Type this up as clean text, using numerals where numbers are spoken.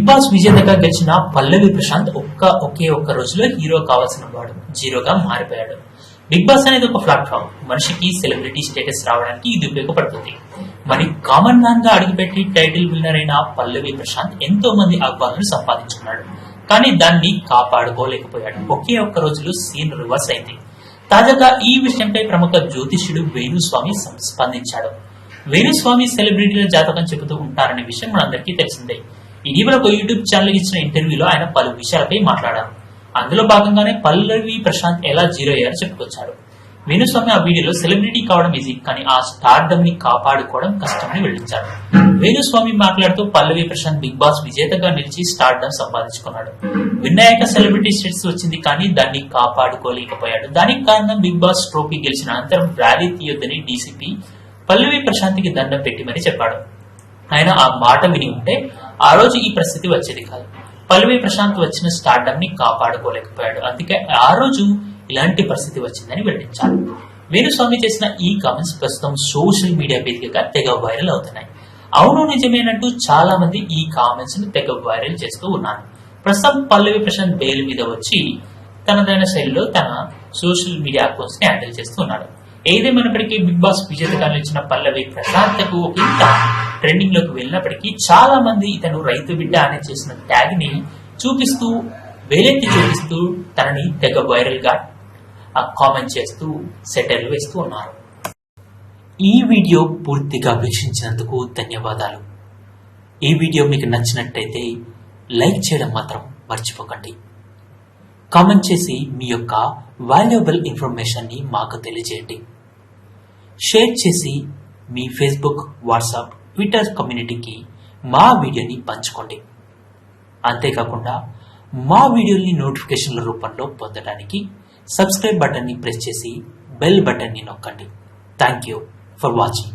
Big boss విజేతగా గెలిచిన పల్లవి ప్రశాంత్ ఒకే ఒక్క రోజులో హీరో కావాల్సిన వాడు జీరోగా మారిపోయాడు. బిగ్ బాస్ అనేది ఒక ప్లాట్ఫామ్. మనిషికి సెలబ్రిటీ స్టేటస్ రావడానికి ఇది ఉపయోగపడుతుంది. మరి కామన్ మ్యాన్ గా అడుగుపెట్టి టైటిల్ విన్నర్ అయిన పల్లవి ప్రశాంత్ ఎంతో మంది అభిమానులను సంపాదించుకున్నాడు. కానీ దాన్ని కాపాడుకోలేకపోయాడు. ఒకే ఒక్క రోజులో సీన్ రివర్స్ అయింది. తాజాగా ఈ విషయంపై ప్రముఖ జ్యోతిష్యుడు వేణుస్వామి స్పందించాడు. వేణుస్వామి సెలబ్రిటీల జాతకం చెబుతూ ఉంటారనే విషయం మనందరికీ తెలిసిందే. ఇటీవల ఒక యూట్యూబ్ ఛానల్ ఇచ్చిన ఇంటర్వ్యూలో ఆయన పలు విషయాలపై మాట్లాడారు. అందులో భాగంగానే పల్లవి ప్రశాంత్ ఎలా జీరో అయ్యారో చెప్పుకొచ్చాడు. వేణుస్వామి ఆ వీడియోలో సెలబ్రిటీ కావడం ఈజీ, కానీ ఆ స్టార్డమ్ ని కాపాడుకోవడం కష్టమని వెల్లడించారు. వేణుస్వామి మాట్లాడుతూ పల్లవి ప్రశాంత్ బిగ్ బాస్ విజేతగా నిలిచి స్టార్డమ్ సంపాదించుకున్నాడు. వినాయక సెలబ్రిటీ స్టేటస్ వచ్చింది, కానీ దాన్ని కాపాడుకోలేకపోయాడు. దానికి కారణం బిగ్ బాస్ ట్రోఫీ గెలిచిన అనంతరం ర్యాలీ తీయొద్దని డీసీపీ పల్లవి ప్రశాంత్ కి దండం పెట్టి మరీ చెప్పాడు. ఆయన ఆ మాట విని ఉంటే ఆ రోజు ఈ పరిస్థితి వచ్చేది కాదు. పల్లవి ప్రశాంత్ వచ్చిన స్టార్డమ్ ని కాపాడుకోలేకపోయాడు. అందుకే ఆ రోజు ఇలాంటి పరిస్థితి వచ్చిందని వెల్లడించారు. వేణుస్వామి చేసిన ఈ కామెంట్స్ ప్రస్తుతం సోషల్ మీడియా వేదికగా తెగ వైరల్ అవుతున్నాయి. అవును నిజమేనంటూ చాలా మంది ఈ కామెంట్స్ ను తెగ వైరల్ చేస్తూ ఉన్నారు. ప్రస్తుతం పల్లవి ప్రశాంత్ బెయిల్ మీద వచ్చి తనదైన శైలిలో తన సోషల్ మీడియా అకౌంట్స్ ని హ్యాండిల్ చేస్తూ ఉన్నాడు. ఏదేమైనప్పటికీ బిగ్ బాస్ విజేతగా నిలిచిన పల్లవి ప్రశాంత్ ఒక ఇంత ట్రెండింగ్ లోకి వెళ్ళినప్పటికీ చాలా మంది ఇతను రైతు బిడ్డ అనే చేసిన ట్యాగ్ ని చూపిస్తూ వేలెత్తి చూపిస్తూ తనని తెగ వైరల్ గా కామెంట్ చేస్తూ సెటైర్లు వేస్తూ ఉన్నారు. ఈ వీడియో పూర్తిగా వీక్షించినందుకు ధన్యవాదాలు. ఈ వీడియో మీకు నచ్చినట్టయితే లైక్ చేయడం మాత్రం మర్చిపోకండి. కామెంట్ చేసి మీ యొక్క వాల్యుబుల్ ఇన్ఫర్మేషన్ ని మాకు తెలియజేయండి. షేర్ చేసి మీ ఫేస్బుక్, వాట్సాప్, ట్విట్టర్ కమ్యూనిటీకి మా వీడియోని పంచుకోండి. అంతేకాకుండా మా వీడియోని నోటిఫికేషన్ల రూపంలో పొందడానికి సబ్స్క్రైబ్ బటన్ ని ప్రెస్ చేసి బెల్ బటన్ ని నొక్కండి. Thank you for watching.